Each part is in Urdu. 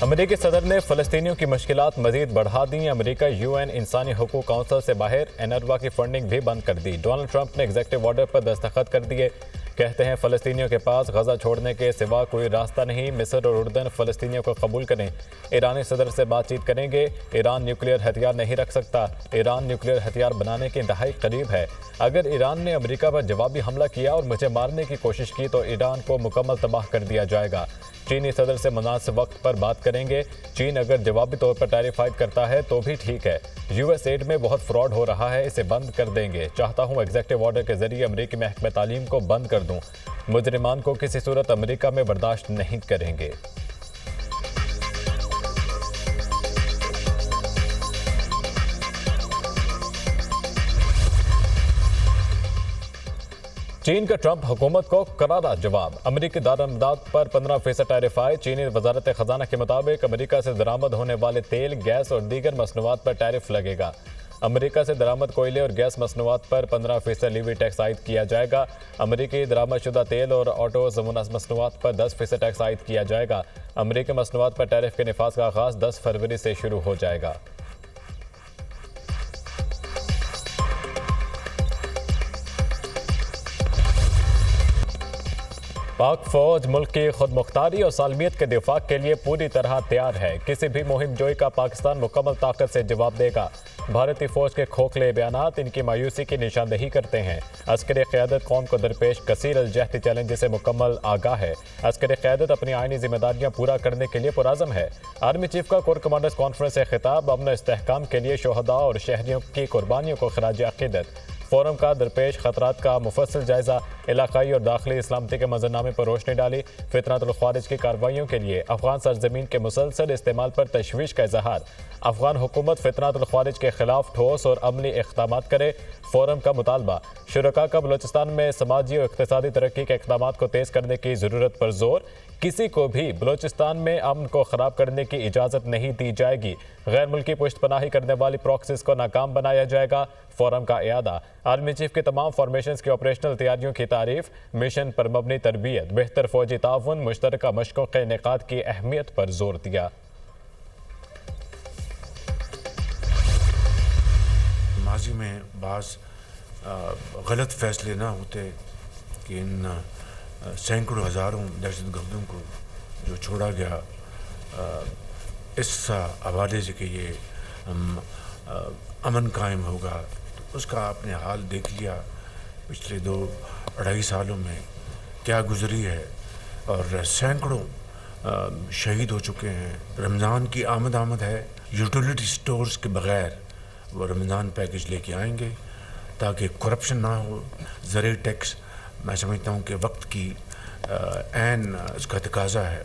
امریکی صدر نے فلسطینیوں کی مشکلات مزید بڑھا دیں۔ امریکہ UN انسانی حقوق کونسل سے باہر انروا کی فنڈنگ بھی بند کر دی۔ ڈونلڈ ٹرمپ نے ایگزیکٹو آرڈر پر دستخط کر دیے۔ کہتے ہیں فلسطینیوں کے پاس غزہ چھوڑنے کے سوا کوئی راستہ نہیں۔ مصر اور اردن فلسطینیوں کو قبول کریں۔ ایرانی صدر سے بات چیت کریں گے۔ ایران نیوکلیئر ہتھیار نہیں رکھ سکتا۔ ایران نیوکلیئر ہتھیار بنانے کے انتہائی قریب ہے۔ اگر ایران نے امریکہ پر جوابی حملہ کیا اور مجھے مارنے کی کوشش کی تو ایران کو مکمل تباہ کر دیا جائے گا۔ چینی صدر سے مناسب وقت پر بات کریں گے۔ چین اگر جوابی طور پر ٹیرف عائد کرتا ہے تو بھی ٹھیک ہے۔ US ایڈ میں بہت فراڈ ہو رہا ہے، اسے بند کر دیں گے۔ چاہتا ہوں ایگزیکٹو آرڈر کے ذریعے امریکی محکمہ تعلیم کو بند کر دوں۔ مجرمان کو کسی صورت امریکہ میں برداشت نہیں کریں گے۔ چین کا ٹرمپ حکومت کو کرارا جواب۔ امریکی دارمداد پر 15% ٹیرف عائد۔ چینی وزارت خزانہ کے مطابق امریکہ سے درآمد ہونے والے تیل، گیس اور دیگر مصنوعات پر ٹیرف لگے گا۔ امریکہ سے درآمد کوئلے اور گیس مصنوعات پر 15% لیوی ٹیکس عائد کیا جائے گا۔ امریکی درآمد شدہ تیل اور آٹوز مصنوعات پر 10% ٹیکس عائد کیا جائے گا۔ امریکی مصنوعات پر ٹیرف کے نفاذ کا آغاز 10 فروری سے شروع ہو جائے گا۔ پاک فوج ملک کی خود مختاری اور سالمیت کے دفاع کے لیے پوری طرح تیار ہے۔ کسی بھی مہم جوئی کا پاکستان مکمل طاقت سے جواب دے گا۔ بھارتی فوج کے کھوکھلے بیانات ان کی مایوسی کی نشاندہی کرتے ہیں۔ عسکری قیادت قوم کو درپیش کثیر الجہتی چیلنجز سے مکمل آگاہ ہے۔ عسکری قیادت اپنی آئینی ذمہ داریاں پورا کرنے کے لیے پرعزم ہے۔ آرمی چیف کا کور کمانڈرز کانفرنس سے خطاب۔ امن و استحکام کے لیے شہداء اور شہریوں کی قربانیوں کو خراج عقیدت۔ فورم کا درپیش خطرات کا مفصل جائزہ۔ علاقائی اور داخلی اسلامتی کے منظرنامے پر روشنی ڈالی۔ فتنۃ الخوارج کی کارروائیوں کے لیے افغان سرزمین کے مسلسل استعمال پر تشویش کا اظہار۔ افغان حکومت فتنۃ الخوارج کے خلاف ٹھوس اور عملی اقدامات کرے۔ فورم کا مطالبہ۔ شرکاء کا بلوچستان میں سماجی اور اقتصادی ترقی کے اقدامات کو تیز کرنے کی ضرورت پر زور۔ کسی کو بھی بلوچستان میں امن کو خراب کرنے کی اجازت نہیں دی جائے گی۔ غیر ملکی پشت پناہی کرنے والی پراکسیز کو ناکام بنایا جائے گا۔ فورم کا اعادہ۔ آرمی چیف کی تمام فارمیشنز کی آپریشنل تیاریوں کی تعریف۔ مشن پر مبنی تربیت، بہتر فوجی تعاون، مشترکہ مشقوں کے انعقاد کی اہمیت پر زور دیا۔ ماضی میں بعض غلط فیصلے نہ ہوتے کہ ان سینکڑوں ہزاروں دہشت گردوں کو جو چھوڑا گیا، اس حوالے سے کہ یہ امن قائم ہوگا، تو اس کا آپ نے حال دیکھ لیا۔ پچھلے 2-2.5 سالوں میں کیا گزری ہے، اور سینکڑوں شہید ہو چکے ہیں۔ رمضان کی آمد ہے۔ یوٹیلیٹی سٹورز کے بغیر وہ رمضان پیکج لے کے آئیں گے تاکہ کرپشن نہ ہو۔ زرعی ٹیکس میں سمجھتا ہوں کہ وقت کی عین اس کا تقاضا ہے۔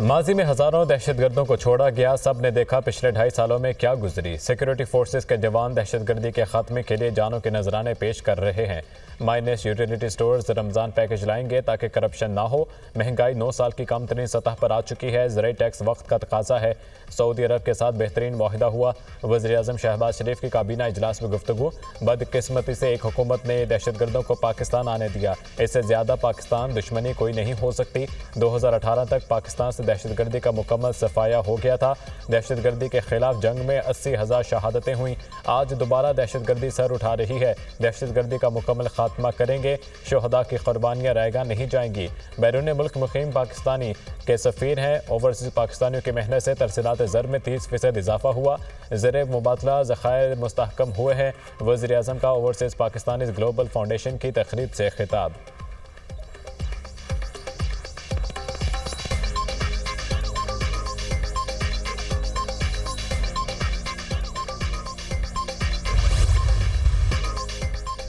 ماضی میں ہزاروں دہشت گردوں کو چھوڑا گیا۔ سب نے دیکھا پچھلے 2.5 سالوں میں کیا گزری۔ سیکیورٹی فورسز کے جوان دہشت گردی کے خاتمے کے لیے جانوں کے نذرانے پیش کر رہے ہیں۔ مائنس یوٹیلیٹی سٹورز رمضان پیکج لائیں گے تاکہ کرپشن نہ ہو۔ مہنگائی 9 سال کی کم ترین سطح پر آ چکی ہے۔ زرعی ٹیکس وقت کا تقاضا ہے۔ سعودی عرب کے ساتھ بہترین معاہدہ ہوا۔ وزیر اعظم شہباز شریف کی کابینہ اجلاس میں گفتگو۔ بدقسمتی سے ایک حکومت نے دہشت گردوں کو پاکستان آنے دیا، اس سے زیادہ پاکستان دشمنی کوئی نہیں ہو سکتی۔ 2018 تک پاکستان سے دہشت گردی کا مکمل صفایا ہو گیا تھا۔ دہشت گردی کے خلاف جنگ میں 80,000 شہادتیں ہوئیں۔ آج دوبارہ دہشت گردی سر اٹھا رہی ہے۔ دہشت گردی کا مکمل خاتمہ کریں گے۔ شہداء کی قربانیاں رائیگاں نہیں جائیں گی۔ بیرون ملک مقیم پاکستانی کے سفیر ہیں۔ اوورسیز پاکستانیوں کی محنت سے ترسیلات زر میں 30% اضافہ ہوا۔ زر مبادلہ ذخائر مستحکم ہوئے ہیں۔ وزیر اعظم کا اوورسیز پاکستانیز گلوبل فاؤنڈیشن کی تقریب سے خطاب۔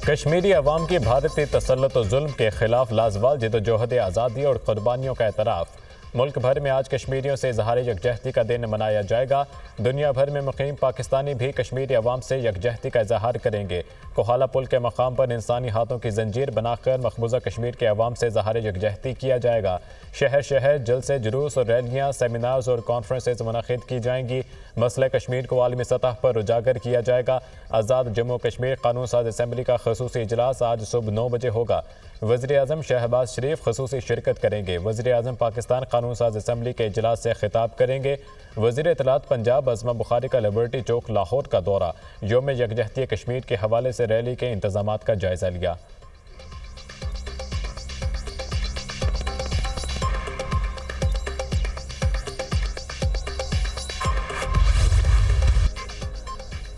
کشمیری عوام کی بھارتی تسلط و ظلم کے خلاف لازوال جدوجہد آزادی اور قربانیوں کا اعتراف۔ ملک بھر میں آج کشمیریوں سے اظہار یکجہتی کا دن منایا جائے گا۔ دنیا بھر میں مقیم پاکستانی بھی کشمیری عوام سے یکجہتی کا اظہار کریں گے۔ کوہالہ پل کے مقام پر انسانی ہاتھوں کی زنجیر بنا کر مقبوضہ کشمیر کے عوام سے اظہار یکجہتی کیا جائے گا۔ شہر شہر جلسے، جلوس اور ریلیاں، سیمینارز اور کانفرنسز منعقد کی جائیں گی۔ مسئلہ کشمیر کو عالمی سطح پر اجاگر کیا جائے گا۔ آزاد جموں کشمیر قانون ساز اسمبلی کا خصوصی اجلاس آج صبح 9 بجے ہوگا۔ وزیر اعظم شہباز شریف خصوصی شرکت کریں گے۔ وزیر اعظم پاکستان قانون قانون ساز اسمبلی کے اجلاس سے خطاب کریں گے۔ وزیر اطلاعات پنجاب عظمہ بخاری کا لبرٹی چوک لاہور کا دورہ، یوم یکجہتی کشمیر کے حوالے سے ریلی کے انتظامات کا جائزہ لیا۔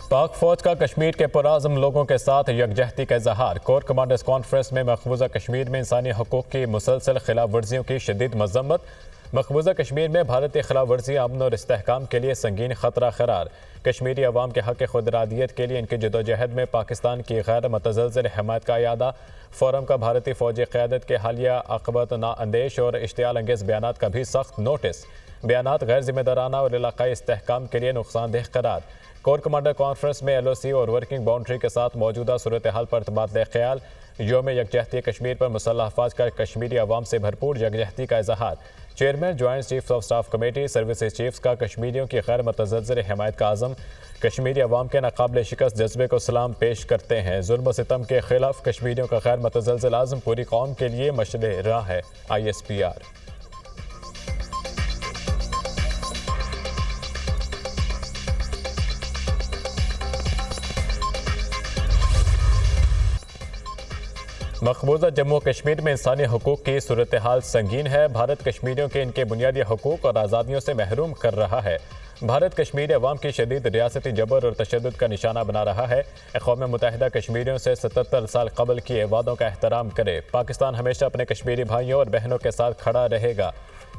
پاک فوج کا کشمیر کے پرعزم لوگوں کے ساتھ یکجہتی کا اظہار۔ کور کمانڈرز کانفرنس میں مقبوضہ کشمیر میں انسانی حقوق کی مسلسل خلاف ورزیوں کی شدید مذمت۔ مقبوضہ کشمیر میں بھارتی خلاف ورزی امن اور استحکام کے لیے سنگین خطرہ قرار۔ کشمیری عوام کے حق خود ارادیت کے لیے ان کی جدوجہد میں پاکستان کی غیر متزلزل حمایت کا اعادہ۔ فورم کا بھارتی فوجی قیادت کے حالیہ عاقبت نااندیش اور اشتعال انگیز بیانات کا بھی سخت نوٹس۔ بیانات غیر ذمہ دارانہ اور علاقائی استحکام کے لیے نقصان دہ قرار۔ کور کمانڈر کانفرنس میں ایل او سی اور ورکنگ باؤنڈری کے ساتھ موجودہ صورتحال پر تبادلہ خیال۔ یوم یکجہتی کشمیر پر مسلح افواج کا کشمیری عوام سے بھرپور یکجہتی کا اظہار۔ Chairman joint chief of staff committee services chiefs کا کشمیریوں کی غیر متزلزل حمایت کا عزم۔ کشمیری عوام کے ناقابل شکست جذبے کو سلام پیش کرتے ہیں۔ ظلم و ستم کے خلاف کشمیریوں کا غیر متزلزل عزم پوری قوم کے لیے مشعل راہ ہے۔ ISPR۔ مقبوضہ جموں کشمیر میں انسانی حقوق کی صورتحال سنگین ہے۔ بھارت کشمیریوں کے ان کے بنیادی حقوق اور آزادیوں سے محروم کر رہا ہے۔ بھارت کشمیری عوام کی شدید ریاستی جبر اور تشدد کا نشانہ بنا رہا ہے۔ اقوام متحدہ کشمیریوں سے 77 سال قبل کیے وعدوں کا احترام کرے۔ پاکستان ہمیشہ اپنے کشمیری بھائیوں اور بہنوں کے ساتھ کھڑا رہے گا۔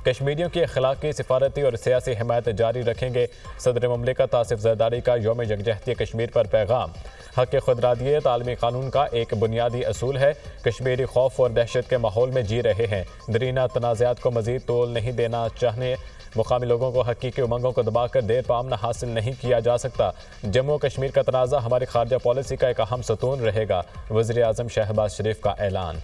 کشمیریوں کی اخلاقی، سفارتی اور سیاسی حمایت جاری رکھیں گے۔ صدر مملکت آصف زرداری کا یوم یکجہتی کشمیر پر پیغام۔ حق خود ارادیت عالمی قانون کا ایک بنیادی اصول ہے۔ کشمیری خوف اور دہشت کے ماحول میں جی رہے ہیں۔ درینہ تنازعات کو مزید طول نہیں دینا چاہیے۔ مقامی لوگوں کو حقیقی امنگوں کو دبا کر دیر پا امن حاصل نہیں کیا جا سکتا۔ جموں کشمیر کا تنازع ہماری خارجہ پالیسی کا ایک اہم ستون رہے گا۔ وزیر اعظم شہباز شریف کا اعلان۔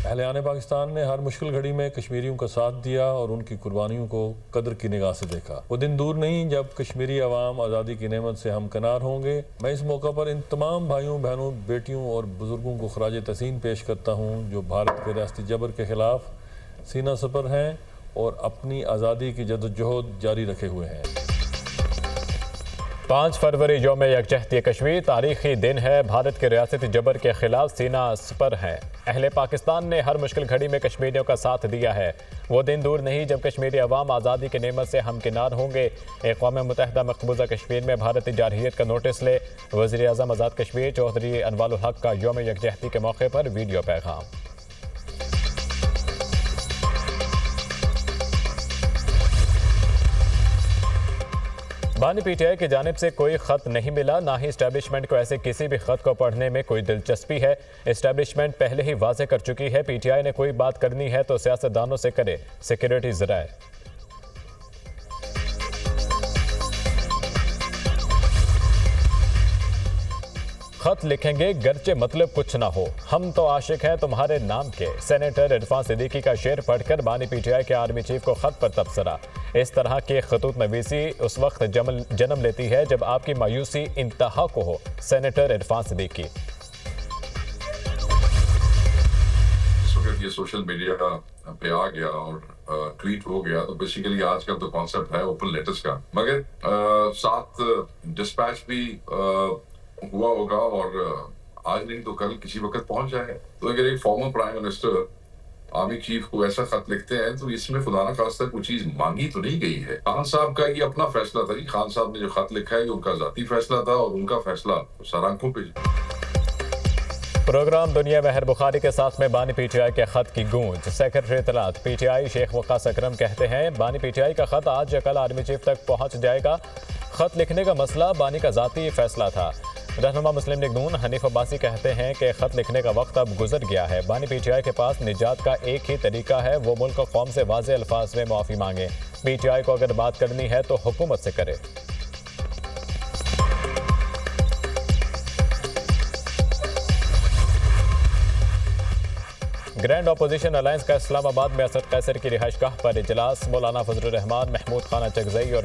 اہلیان پاکستان نے ہر مشکل گھڑی میں کشمیریوں کا ساتھ دیا اور ان کی قربانیوں کو قدر کی نگاہ سے دیکھا۔ وہ دن دور نہیں جب کشمیری عوام آزادی کی نعمت سے ہمکنار ہوں گے۔ میں اس موقع پر ان تمام بھائیوں، بہنوں، بیٹیوں اور بزرگوں کو خراج تحسین پیش کرتا ہوں جو بھارت کے ریاستی جبر کے خلاف سینہ سپر ہیں اور اپنی آزادی کی جدوجہد جاری رکھے ہوئے ہیں۔ 5 فروری یوم یکجہتی کشمیر تاریخی دن ہے۔ بھارت کے ریاستی جبر کے خلاف سینہ سپر ہیں۔ اہل پاکستان نے ہر مشکل گھڑی میں کشمیریوں کا ساتھ دیا ہے۔ وہ دن دور نہیں جب کشمیری عوام آزادی کی نعمت سے ہمکنار ہوں گے۔ اقوام متحدہ مقبوضہ کشمیر میں بھارتی جارحیت کا نوٹس لے۔ وزیر اعظم آزاد کشمیر چودھری انوال الحق کا یوم یکجہتی کے موقع پر ویڈیو پیغام۔ بانی پی ٹی آئی کی جانب سے کوئی خط نہیں ملا، نہ ہی اسٹیبلشمنٹ کو ایسے کسی بھی خط کو پڑھنے میں کوئی دلچسپی ہے۔ اسٹیبلشمنٹ پہلے ہی واضح کر چکی ہے، پی ٹی آئی نے کوئی بات کرنی ہے تو سیاستدانوں سے کرے۔ سیکیورٹی ذرائع۔ خط لکھیں گے گرچہ مطلب کچھ نہ ہو، ہم تو عاشق ہیں تمہارے نام کے۔ سینیٹر عرفان صدیقی کا شعر پڑھ کر بانی پی ٹی آئی کے آرمی چیف کو خط پر تبصرہ۔ اس طرح کے خطوط نویسی اس وقت جنم لیتی ہے جب آپ کی مایوسی انتہا کو ہو۔ سینیٹر عرفان صدیقی۔ اس وقت یہ سوشل میڈیا پہ آ گیا اور ٹویٹ ہو گیا تو بیسیکلی آج کل تو کانسیپٹ ہے اوپن لیٹرز کا، مگر ساتھ ڈسپیچ بھی ہوا ہوگا اور آج نہیں تو کل کسی وقت پہنچ جائے۔ تو اگر ایک former prime minister army chief کو ایسا خط لکھتے ہیں تو اس میں خدا نہ خواستہ کوئی چیز مانگی تو نہیں گئی ہے۔ خان صاحب کا یہ اپنا فیصلہ تھا، خان صاحب نے جو خط لکھا ہے یہ ان کا ذاتی فیصلہ تھا اور ان کا فیصلہ سر آنکھوں پہ۔ پروگرام دنیا مہر بخاری کے ساتھ میں بانی پی ٹی آئی کے خط کی گونج۔ سیکرٹری اطلاعات پی ٹی آئی شیخ وقاص اکرم کہتے ہیں بانی پی ٹی آئی کا خط آج یا کل آرمی چیف تک پہنچ جائے گا۔ خط لکھنے کا مسئلہ بانی کا ذاتی فیصلہ تھا۔ رہنما مسلم لیگ نون حنیف عباسی کہتے ہیں کہ خط لکھنے کا وقت اب گزر گیا ہے۔ بانی پی ٹی آئی کے پاس نجات کا ایک ہی طریقہ ہے، وہ ملک و قوم سے واضح الفاظ میں معافی مانگے۔ پی ٹی آئی کو اگر بات کرنی ہے تو حکومت سے کرے۔ گرینڈ اپوزیشن الائنس کا اسلام آباد میں اسد قیصر کی رہائش گاہ پر اجلاس۔ مولانا فضل الرحمان، محمود خان اچکزئی اور